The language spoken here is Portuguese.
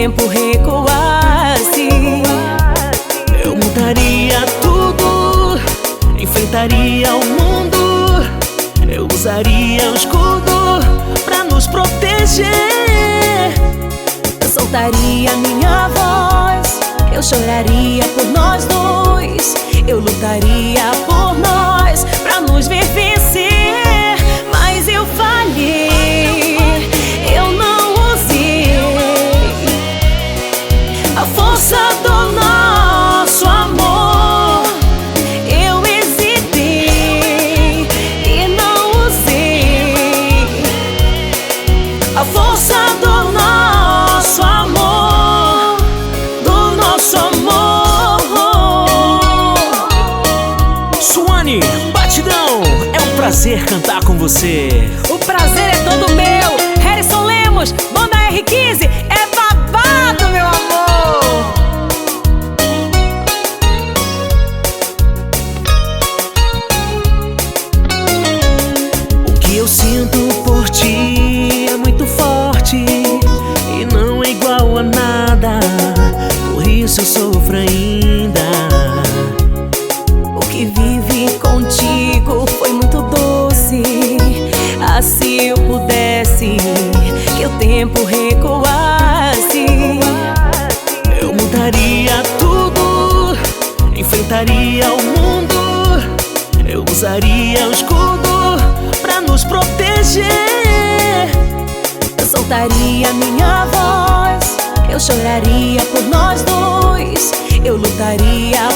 tempo recuasse. Eu mudaria tudo, enfrentaria o mundo. Eu usaria o escudo pra nos proteger. Eu soltaria minha voz, eu choraria por nós dois. Eu lutaria por nós pra nos ver vencer. Mas eu falhei, eu não usei a força do nosso amor. Eu hesitei e não usei a força do nosso amor, do nosso amor. Suane, batidão, é um prazer cantar com você. O prazer é todo meu. Harrison Lemos, banda R15, é babado, meu amor. O que eu sinto por ti é muito forte e não é igual a nada, por isso eu sofro ainda. O que vivi contigo foi muito doce. Ah, se eu pudesse que o tempo recuasse. Eu mudaria tudo, enfrentaria o mundo. Eu usaria o escudo pra nos proteger. Eu soltaria minha voz, eu choraria por nós dois. Eu lutaria